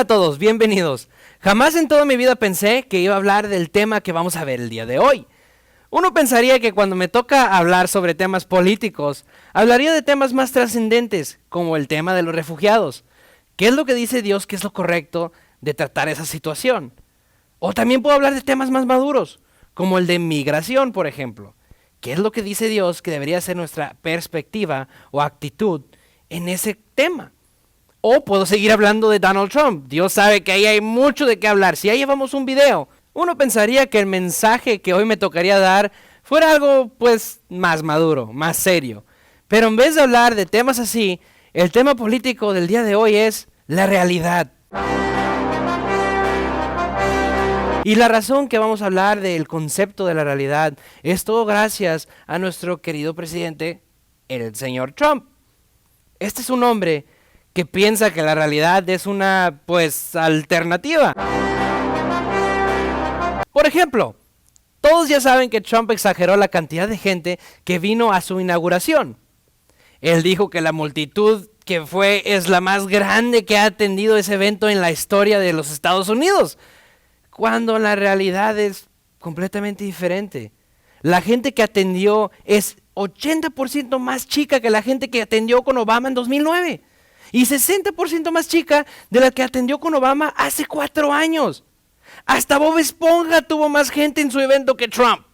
Hola a todos, bienvenidos. Jamás en toda mi vida pensé que iba a hablar del tema que vamos a ver el día de hoy. Uno pensaría que cuando me toca hablar sobre temas políticos, hablaría de temas más trascendentes, como el tema de los refugiados. ¿Qué es lo que dice Dios que es lo correcto de tratar esa situación? O también puedo hablar de temas más maduros, como el de migración, por ejemplo. ¿Qué es lo que dice Dios que debería ser nuestra perspectiva o actitud en ese tema? O puedo seguir hablando de Donald Trump. Dios sabe que ahí hay mucho de qué hablar. Si ahí llevamos un video, uno pensaría que el mensaje que hoy me tocaría dar fuera algo pues más maduro, más serio. Pero en vez de hablar de temas así, el tema político del día de hoy es la realidad. Y la razón que vamos a hablar del concepto de la realidad es todo gracias a nuestro querido presidente, el señor Trump. Este es un hombre que piensa que la realidad es una, pues, alternativa. Por ejemplo, todos ya saben que Trump exageró la cantidad de gente que vino a su inauguración. Él dijo que la multitud que fue es la más grande que ha atendido ese evento en la historia de los Estados Unidos, cuando la realidad es completamente diferente. La gente que atendió es 80% más chica que la gente que atendió con Obama en 2009. Y 60% más chica de la que atendió con Obama hace 4 años. Hasta Bob Esponja tuvo más gente en su evento que Trump.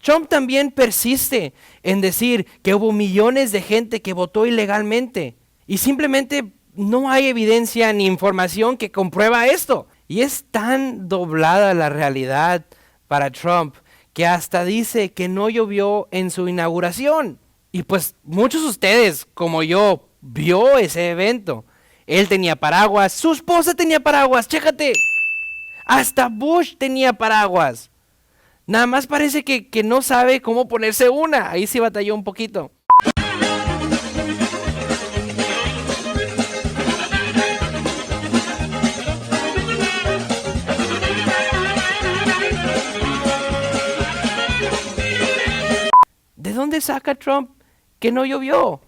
Trump también persiste en decir que hubo millones de gente que votó ilegalmente. Y simplemente no hay evidencia ni información que comprueba esto. Y es tan doblada la realidad para Trump que hasta dice que no llovió en su inauguración. Y pues muchos de ustedes, como yo, vio ese evento. Él tenía paraguas, su esposa tenía paraguas, chécate. Hasta Bush tenía paraguas. Nada más parece que no sabe cómo ponerse una. Ahí sí batalló un poquito. ¿De dónde saca Trump que no llovió?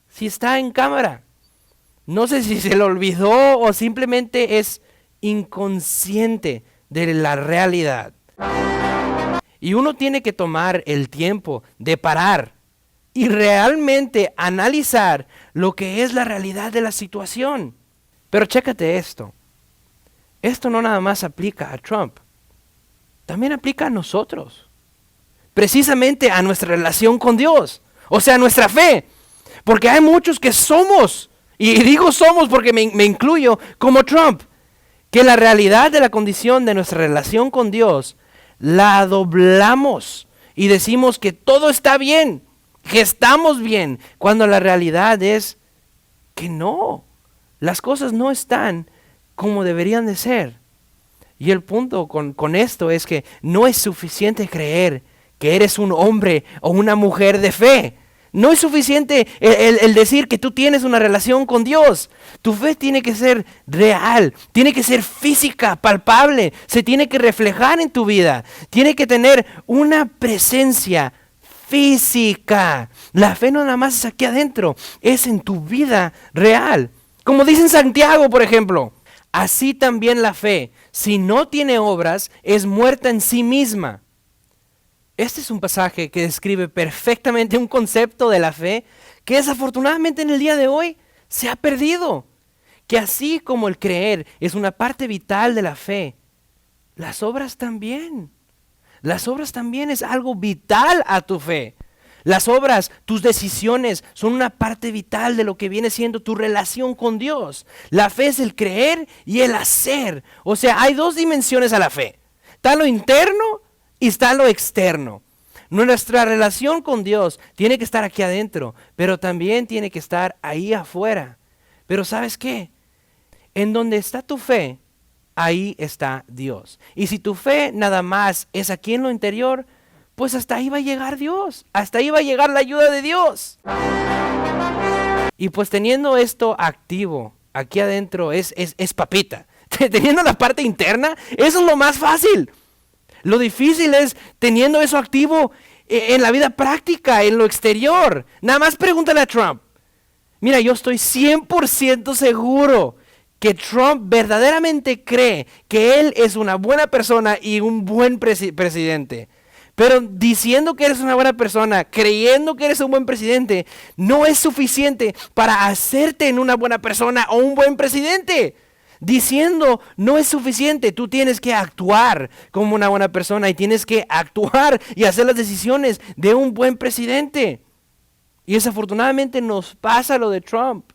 Si está en cámara. No sé si se le olvidó o simplemente es inconsciente de la realidad. Y uno tiene que tomar el tiempo de parar y realmente analizar lo que es la realidad de la situación. Pero chécate esto. Esto no nada más aplica a Trump. También aplica a nosotros. Precisamente a nuestra relación con Dios. O sea, nuestra fe. Porque hay muchos que somos, y digo somos porque me incluyo, como Trump, que la realidad de la condición de nuestra relación con Dios la doblamos y decimos que todo está bien, que estamos bien, cuando la realidad es que no, las cosas no están como deberían de ser. Y el punto con esto es que no es suficiente creer que eres un hombre o una mujer de fe. No es suficiente el decir que tú tienes una relación con Dios. Tu fe tiene que ser real, tiene que ser física, palpable, se tiene que reflejar en tu vida. Tiene que tener una presencia física. La fe no nada más es aquí adentro, es en tu vida real. Como dice en Santiago, por ejemplo, así también la fe, si no tiene obras, es muerta en sí misma. Este es un pasaje que describe perfectamente un concepto de la fe que desafortunadamente en el día de hoy se ha perdido. Que así como el creer es una parte vital de la fe, las obras también. Las obras también es algo vital a tu fe. Las obras, tus decisiones son una parte vital de lo que viene siendo tu relación con Dios. La fe es el creer y el hacer. O sea, hay 2 dimensiones a la fe. Está lo interno y está lo externo. Nuestra relación con Dios tiene que estar aquí adentro, pero también tiene que estar ahí afuera. Pero ¿sabes qué? En donde está tu fe, ahí está Dios. Y si tu fe nada más es aquí en lo interior, pues hasta ahí va a llegar Dios. Hasta ahí va a llegar la ayuda de Dios. Y pues teniendo esto activo aquí adentro es papita. Teniendo la parte interna, eso es lo más fácil. Lo difícil es teniendo eso activo en la vida práctica, en lo exterior. Nada más pregúntale a Trump. Mira, yo estoy 100% seguro que Trump verdaderamente cree que él es una buena persona y un buen presidente. Pero diciendo que eres una buena persona, creyendo que eres un buen presidente, no es suficiente para hacerte en una buena persona o un buen presidente. Diciendo no es suficiente, tú tienes que actuar como una buena persona y tienes que actuar y hacer las decisiones de un buen presidente. Y desafortunadamente nos pasa lo de Trump,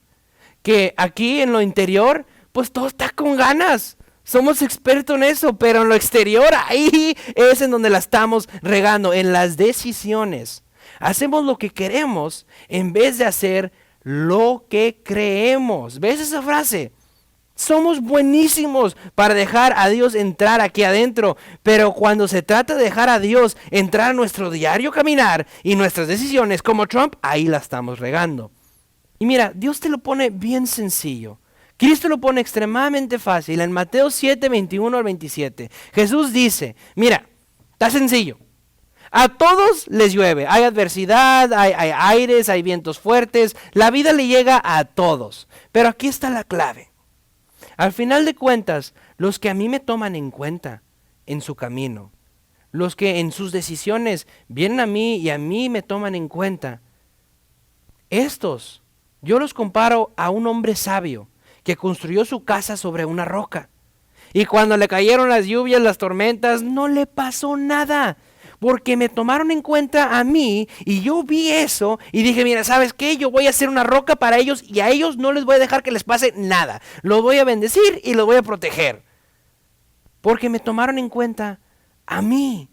que aquí en lo interior, pues todo está con ganas. Somos expertos en eso, pero en lo exterior, ahí es en donde la estamos regando, en las decisiones. Hacemos lo que queremos en vez de hacer lo que creemos. ¿Ves esa frase? Somos buenísimos para dejar a Dios entrar aquí adentro, pero cuando se trata de dejar a Dios entrar a nuestro diario caminar y nuestras decisiones como Trump, ahí la estamos regando. Y mira, Dios te lo pone bien sencillo. Cristo lo pone extremadamente fácil en Mateo 7, 21 al 27. Jesús dice, mira, está sencillo. A todos les llueve, hay adversidad, hay aires, hay vientos fuertes, la vida le llega a todos. Pero aquí está la clave. Al final de cuentas, los que a mí me toman en cuenta en su camino, los que en sus decisiones vienen a mí y a mí me toman en cuenta, estos, yo los comparo a un hombre sabio que construyó su casa sobre una roca. Y cuando le cayeron las lluvias, las tormentas, no le pasó nada. Porque me tomaron en cuenta a mí y yo vi eso y dije, mira, ¿sabes qué? Yo voy a hacer una roca para ellos y a ellos no les voy a dejar que les pase nada. Los voy a bendecir y los voy a proteger. Porque me tomaron en cuenta a mí.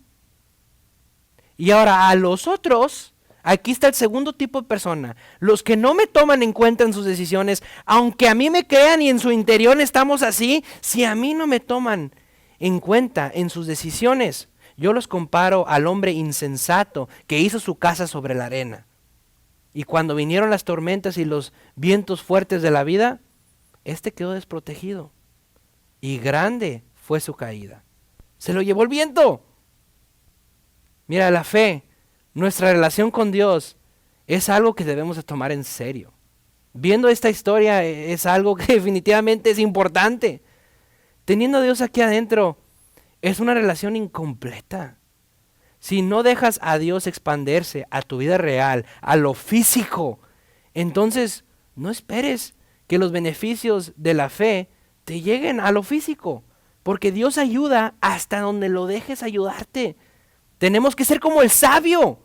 Y ahora a los otros, aquí está el segundo tipo de persona. Los que no me toman en cuenta en sus decisiones, aunque a mí me crean y en su interior estamos así, si a mí no me toman en cuenta en sus decisiones, yo los comparo al hombre insensato que hizo su casa sobre la arena. Y cuando vinieron las tormentas y los vientos fuertes de la vida, este quedó desprotegido. Y grande fue su caída. Se lo llevó el viento. Mira, la fe, nuestra relación con Dios, es algo que debemos de tomar en serio. Viendo esta historia es algo que definitivamente es importante. Teniendo a Dios aquí adentro, es una relación incompleta. Si no dejas a Dios expandirse a tu vida real, a lo físico, entonces no esperes que los beneficios de la fe te lleguen a lo físico, porque Dios ayuda hasta donde lo dejes ayudarte. Tenemos que ser como el sabio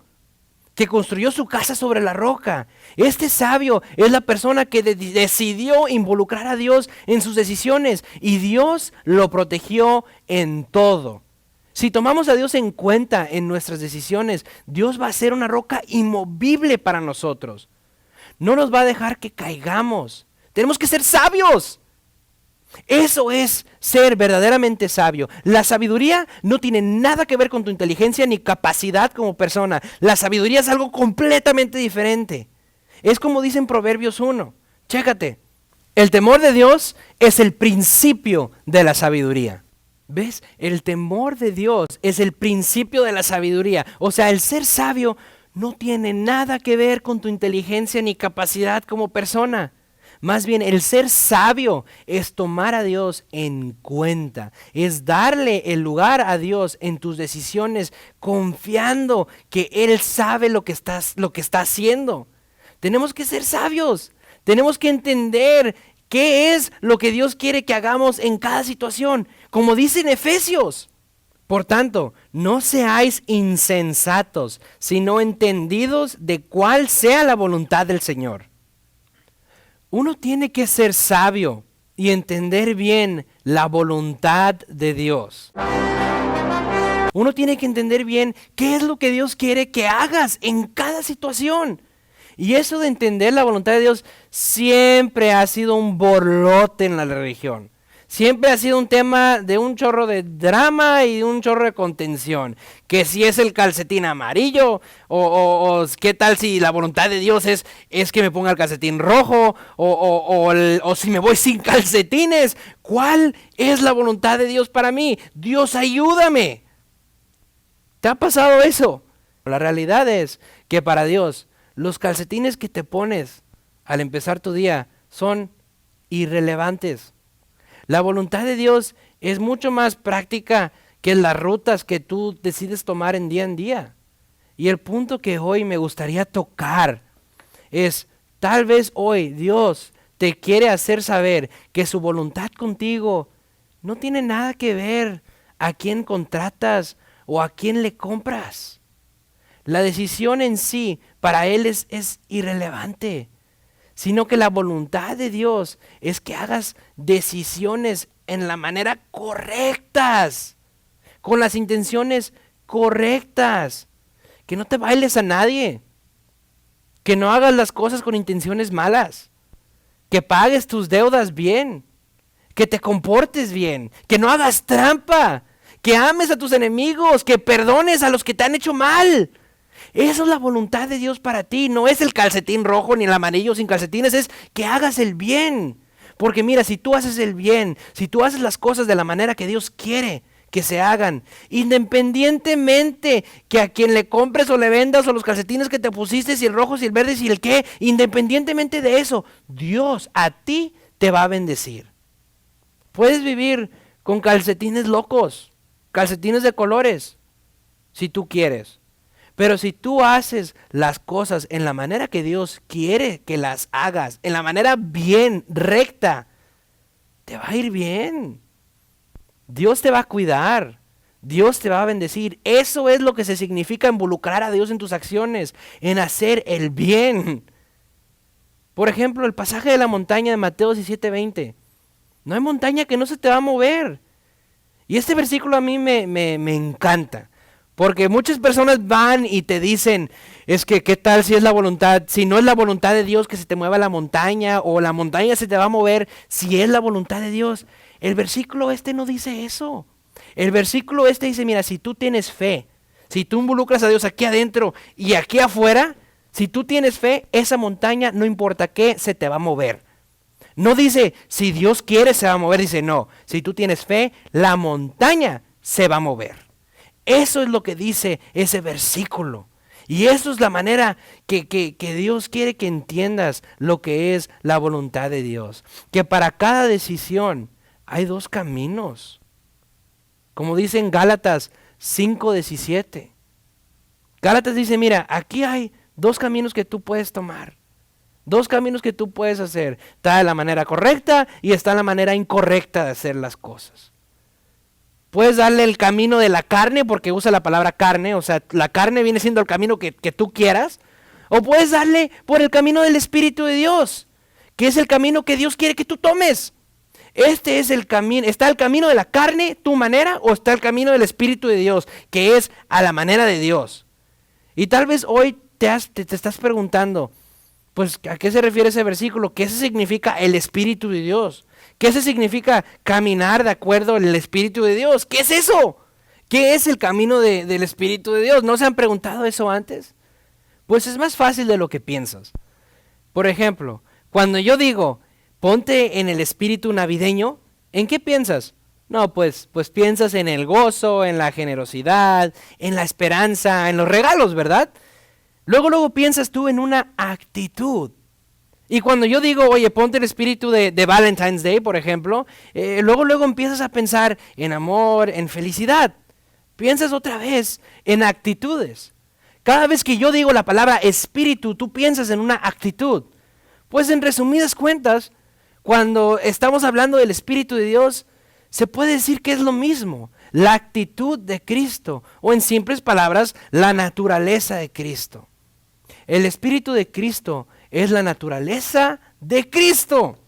que construyó su casa sobre la roca. Este sabio es la persona que decidió involucrar a Dios en sus decisiones y Dios lo protegió en todo. Si tomamos a Dios en cuenta en nuestras decisiones, Dios va a ser una roca inmovible para nosotros. No nos va a dejar que caigamos. Tenemos que ser sabios. Eso es ser verdaderamente sabio. La sabiduría no tiene nada que ver con tu inteligencia ni capacidad como persona. La sabiduría es algo completamente diferente. Es como dice en Proverbios 1. Chécate. El temor de Dios es el principio de la sabiduría. ¿Ves? El temor de Dios es el principio de la sabiduría. O sea, el ser sabio no tiene nada que ver con tu inteligencia ni capacidad como persona. Más bien, el ser sabio es tomar a Dios en cuenta, es darle el lugar a Dios en tus decisiones, confiando que Él sabe lo que está haciendo. Tenemos que ser sabios, tenemos que entender qué es lo que Dios quiere que hagamos en cada situación, como dice en Efesios. Por tanto, no seáis insensatos, sino entendidos de cuál sea la voluntad del Señor. Uno tiene que ser sabio y entender bien la voluntad de Dios. Uno tiene que entender bien qué es lo que Dios quiere que hagas en cada situación. Y eso de entender la voluntad de Dios siempre ha sido un borlote en la religión. Siempre ha sido un tema de un chorro de drama y un chorro de contención. Que si es el calcetín amarillo, o qué tal si la voluntad de Dios es que me ponga el calcetín rojo, o si me voy sin calcetines. ¿Cuál es la voluntad de Dios para mí? Dios, ayúdame. ¿Te ha pasado eso? La realidad es que para Dios, los calcetines que te pones al empezar tu día son irrelevantes. La voluntad de Dios es mucho más práctica que las rutas que tú decides tomar en día. Y el punto que hoy me gustaría tocar es, tal vez hoy Dios te quiere hacer saber que su voluntad contigo no tiene nada que ver a quién contratas o a quién le compras. La decisión en sí para Él es irrelevante, sino que la voluntad de Dios es que hagas decisiones en la manera correctas, con las intenciones correctas, que no te bailes a nadie, que no hagas las cosas con intenciones malas, que pagues tus deudas bien, que te comportes bien, que no hagas trampa, que ames a tus enemigos, que perdones a los que te han hecho mal. Esa es la voluntad de Dios para ti. No es el calcetín rojo ni el amarillo sin calcetines, es que hagas el bien. Porque mira, si tú haces el bien, si tú haces las cosas de la manera que Dios quiere que se hagan, independientemente que a quien le compres o le vendas o los calcetines que te pusiste, si el rojo, si el verde, si el qué, independientemente de eso, Dios a ti te va a bendecir. Puedes vivir con calcetines locos, calcetines de colores, si tú quieres. Pero si tú haces las cosas en la manera que Dios quiere que las hagas, en la manera bien, recta, te va a ir bien. Dios te va a cuidar. Dios te va a bendecir. Eso es lo que se significa involucrar a Dios en tus acciones, en hacer el bien. Por ejemplo, el pasaje de la montaña de Mateo 17:20. No hay montaña que no se te va a mover. Y este versículo a mí me encanta. Porque muchas personas van y te dicen, es que qué tal si es la voluntad, si no es la voluntad de Dios que se te mueva la montaña, o la montaña se te va a mover, si es la voluntad de Dios. El versículo este no dice eso. El versículo este dice, mira, si tú tienes fe, si tú involucras a Dios aquí adentro y aquí afuera, si tú tienes fe, esa montaña, no importa qué, se te va a mover. No dice, si Dios quiere se va a mover, dice, no, si tú tienes fe, la montaña se va a mover. Eso es lo que dice ese versículo. Y eso es la manera que Dios quiere que entiendas lo que es la voluntad de Dios. Que para cada decisión hay dos caminos. Como dice en Gálatas 5:17. Gálatas dice, mira, aquí hay dos caminos que tú puedes tomar. Dos caminos que tú puedes hacer. Está la manera correcta y está la manera incorrecta de hacer las cosas. Puedes darle el camino de la carne, porque usa la palabra carne, o sea, la carne viene siendo el camino que tú quieras. O puedes darle por el camino del Espíritu de Dios, que es el camino que Dios quiere que tú tomes. Este es el camino. ¿Está el camino de la carne, tu manera, o está el camino del Espíritu de Dios, que es a la manera de Dios? Y tal vez hoy te estás preguntando, pues, ¿a qué se refiere ese versículo? ¿Qué significa el Espíritu de Dios? ¿Qué significa caminar de acuerdo al Espíritu de Dios? ¿Qué es eso? ¿Qué es el camino del Espíritu de Dios? ¿No se han preguntado eso antes? Pues es más fácil de lo que piensas. Por ejemplo, cuando yo digo, ponte en el espíritu navideño, ¿en qué piensas? No, pues piensas en el gozo, en la generosidad, en la esperanza, en los regalos, ¿verdad? Luego piensas tú en una actitud. Y cuando yo digo, oye, ponte el espíritu de Valentine's Day, por ejemplo, luego empiezas a pensar en amor, en felicidad. Piensas otra vez en actitudes. Cada vez que yo digo la palabra espíritu, tú piensas en una actitud. Pues en resumidas cuentas, cuando estamos hablando del Espíritu de Dios, se puede decir que es lo mismo, la actitud de Cristo, o en simples palabras, la naturaleza de Cristo. El Espíritu de Cristo es la naturaleza de Cristo.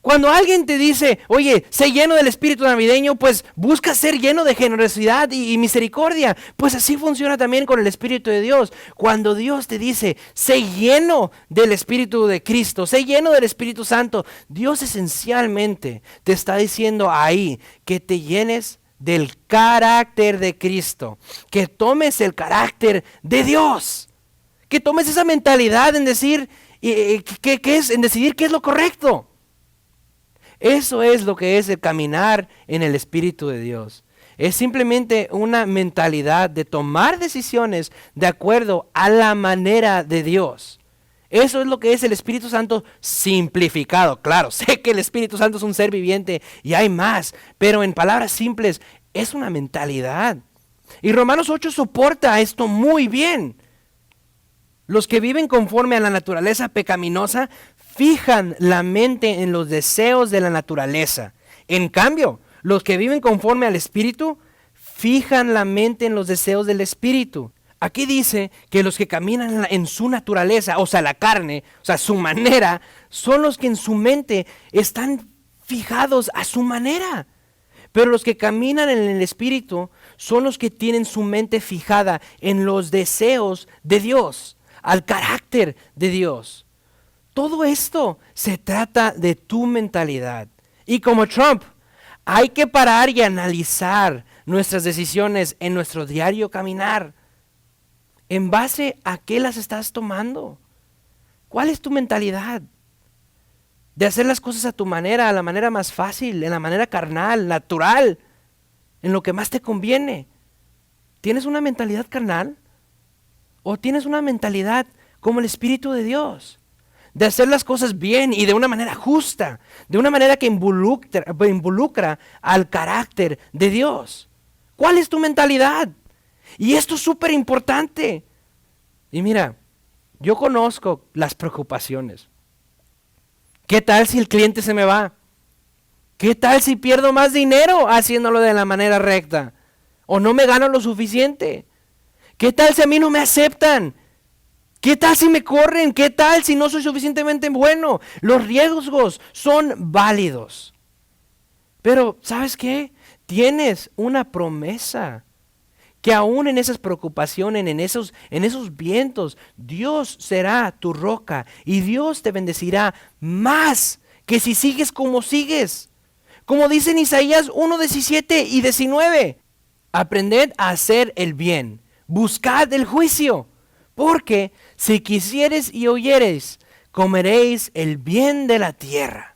Cuando alguien te dice, oye, sé lleno del espíritu navideño, pues busca ser lleno de generosidad y misericordia. Pues así funciona también con el Espíritu de Dios. Cuando Dios te dice, sé lleno del Espíritu de Cristo, sé lleno del Espíritu Santo, Dios esencialmente te está diciendo ahí que te llenes del carácter de Cristo, que tomes el carácter de Dios, que tomes esa mentalidad en decir, en decidir qué es lo correcto. Eso es lo que es el caminar en el Espíritu de Dios. Es simplemente una mentalidad de tomar decisiones de acuerdo a la manera de Dios. Eso es lo que es el Espíritu Santo simplificado. Claro, sé que el Espíritu Santo es un ser viviente y hay más, pero en palabras simples es una mentalidad. Y Romanos 8 soporta esto muy bien. Los que viven conforme a la naturaleza pecaminosa fijan la mente en los deseos de la naturaleza. En cambio, los que viven conforme al Espíritu fijan la mente en los deseos del Espíritu. Aquí dice que los que caminan en su naturaleza, o sea, la carne, o sea, su manera, son los que en su mente están fijados a su manera. Pero los que caminan en el Espíritu son los que tienen su mente fijada en los deseos de Dios, al carácter de Dios. Todo esto se trata de tu mentalidad. Y como Trump, hay que parar y analizar nuestras decisiones en nuestro diario caminar. ¿En base a qué las estás tomando? ¿Cuál es tu mentalidad? De hacer las cosas a tu manera, a la manera más fácil, en la manera carnal, natural, en lo que más te conviene. ¿Tienes una mentalidad carnal? ¿O tienes una mentalidad como el Espíritu de Dios? De hacer las cosas bien y de una manera justa, de una manera que involucra al carácter de Dios. ¿Cuál es tu mentalidad? Y esto es súper importante. Y mira, yo conozco las preocupaciones. ¿Qué tal si el cliente se me va? ¿Qué tal si pierdo más dinero haciéndolo de la manera recta? ¿O no me gano lo suficiente? ¿Qué tal si a mí no me aceptan? ¿Qué tal si me corren? ¿Qué tal si no soy suficientemente bueno? Los riesgos son válidos. Pero, ¿sabes qué? Tienes una promesa. Que aún en esas preocupaciones, en esos vientos, Dios será tu roca y Dios te bendecirá más que si sigues como sigues. Como dice en Isaías 1:17 y 19, aprended a hacer el bien, buscad el juicio, porque si quisieres y oyeres, comeréis el bien de la tierra.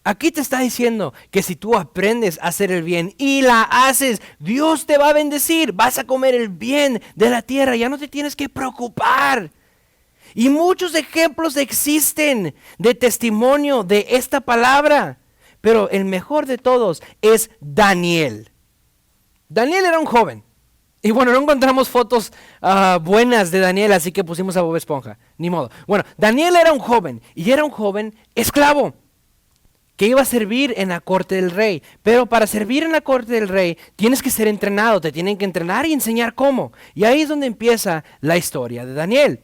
Aquí te está diciendo que si tú aprendes a hacer el bien y la haces, Dios te va a bendecir. Vas a comer el bien de la tierra. Ya no te tienes que preocupar. Y muchos ejemplos existen de testimonio de esta palabra. Pero el mejor de todos es Daniel. Daniel era un joven. Y bueno, no encontramos fotos buenas de Daniel, así que pusimos a Bob Esponja. Ni modo. Bueno, Daniel era un joven y era un joven esclavo que iba a servir en la corte del rey. Pero para servir en la corte del rey tienes que ser entrenado, te tienen que entrenar y enseñar cómo. Y ahí es donde empieza la historia de Daniel.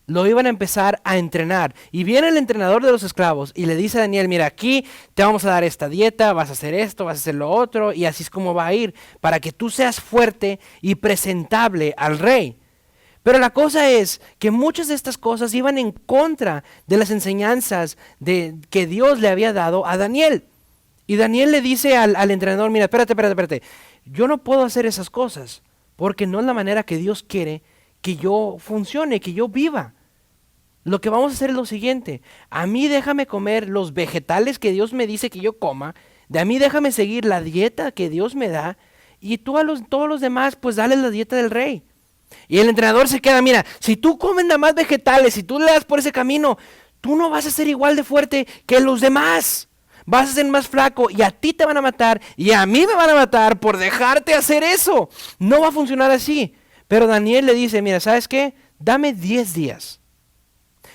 Lo iban a empezar a entrenar. Y viene el entrenador de los esclavos y le dice a Daniel, mira, aquí te vamos a dar esta dieta, vas a hacer esto, vas a hacer lo otro, y así es como va a ir, para que tú seas fuerte y presentable al rey. Pero la cosa es que muchas de estas cosas iban en contra de las enseñanzas que Dios le había dado a Daniel. Y Daniel le dice al entrenador, mira, espérate, yo no puedo hacer esas cosas, porque no es la manera que Dios quiere que yo funcione, que yo viva. Lo que vamos a hacer es lo siguiente, a mí déjame comer los vegetales que Dios me dice que yo coma, de a mí déjame seguir la dieta que Dios me da, y tú todos los demás, pues dale la dieta del rey. Y el entrenador se queda, mira, si tú comes nada más vegetales, si tú le das por ese camino, tú no vas a ser igual de fuerte que los demás. Vas a ser más flaco y a ti te van a matar y a mí me van a matar por dejarte hacer eso. No va a funcionar así. Pero Daniel le dice, mira, ¿sabes qué? Dame 10 días.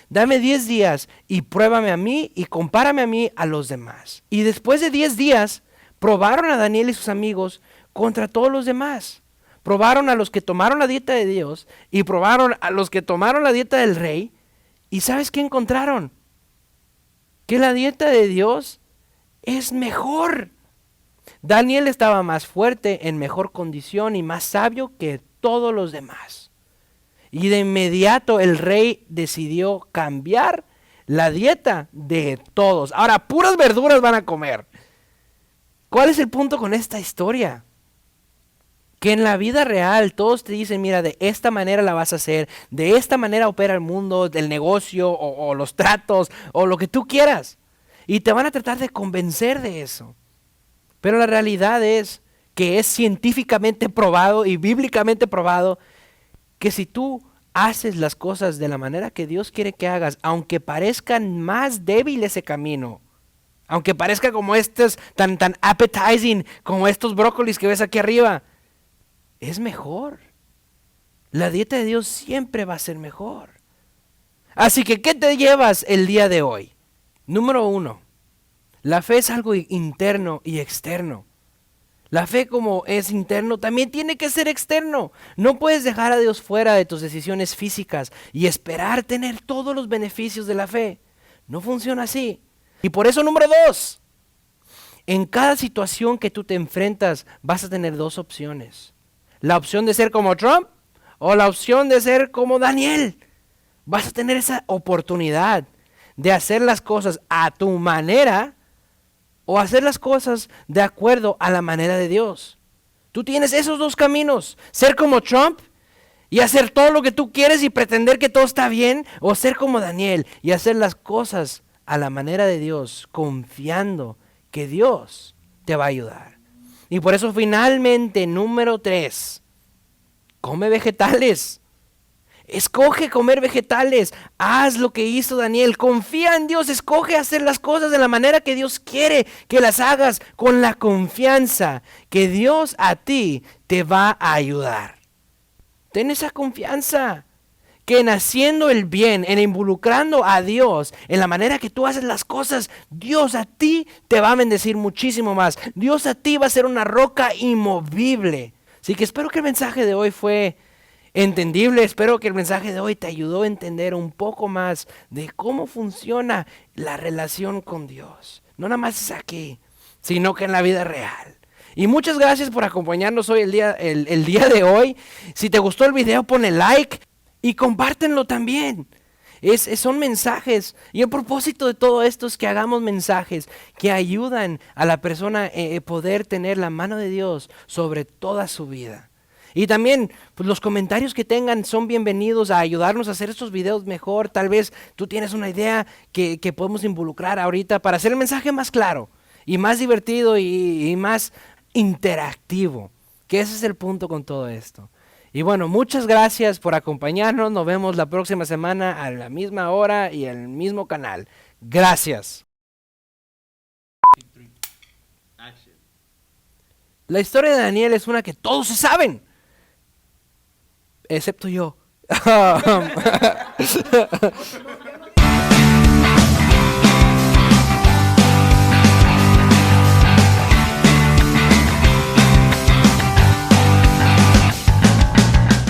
Dame 10 días y pruébame a mí y compárame a mí a los demás. Y después de 10 días, probaron a Daniel y sus amigos contra todos los demás. Probaron a los que tomaron la dieta de Dios y probaron a los que tomaron la dieta del rey. ¿Y sabes qué encontraron? Que la dieta de Dios es mejor. Daniel estaba más fuerte, en mejor condición y más sabio que todos los demás. Y de inmediato el rey decidió cambiar la dieta de todos. Ahora, puras verduras van a comer. ¿Cuál es el punto con esta historia? Que en la vida real todos te dicen, mira, de esta manera la vas a hacer, de esta manera opera el mundo, el negocio o los tratos o lo que tú quieras. Y te van a tratar de convencer de eso. Pero la realidad es que es científicamente probado y bíblicamente probado que si tú haces las cosas de la manera que Dios quiere que hagas, aunque parezcan más débil ese camino, aunque parezca como estos tan appetizing, como estos brócolis que ves aquí arriba, es mejor. La dieta de Dios siempre va a ser mejor. Así que, ¿qué te llevas el día de hoy? Número 1, la fe es algo interno y externo. La fe, como es interno, también tiene que ser externo. No puedes dejar a Dios fuera de tus decisiones físicas y esperar tener todos los beneficios de la fe. No funciona así. Y por eso, número 2, en cada situación que tú te enfrentas vas a tener 2 opciones. La opción de ser como Trump o la opción de ser como Daniel. Vas a tener esa oportunidad de hacer las cosas a tu manera o hacer las cosas de acuerdo a la manera de Dios. Tú tienes esos 2 caminos, ser como Trump y hacer todo lo que tú quieres y pretender que todo está bien, o ser como Daniel y hacer las cosas a la manera de Dios, confiando que Dios te va a ayudar. Y por eso finalmente, número 3, come vegetales. Escoge comer vegetales, haz lo que hizo Daniel, confía en Dios, escoge hacer las cosas de la manera que Dios quiere que las hagas, con la confianza que Dios a ti te va a ayudar. Ten esa confianza, que en haciendo el bien, en involucrando a Dios, en la manera que tú haces las cosas, Dios a ti te va a bendecir muchísimo más. Dios a ti va a ser una roca inmovible. Así que espero que el mensaje de hoy fue entendible. Espero que el mensaje de hoy te ayudó a entender un poco más de cómo funciona la relación con Dios. No nada más es aquí, sino que en la vida real. Y muchas gracias por acompañarnos hoy el día de hoy. Si te gustó el video, ponle like y compártenlo también. Son mensajes, y el propósito de todo esto es que hagamos mensajes que ayudan a la persona a poder tener la mano de Dios sobre toda su vida. Y también, pues, los comentarios que tengan son bienvenidos a ayudarnos a hacer estos videos mejor. Tal vez tú tienes una idea que podemos involucrar ahorita para hacer el mensaje más claro y más divertido y más interactivo, que ese es el punto con todo esto. Y bueno, muchas gracias por acompañarnos. Nos vemos la próxima semana a la misma hora y en el mismo canal. Gracias. La historia de Daniel es una que todos se saben, excepto yo.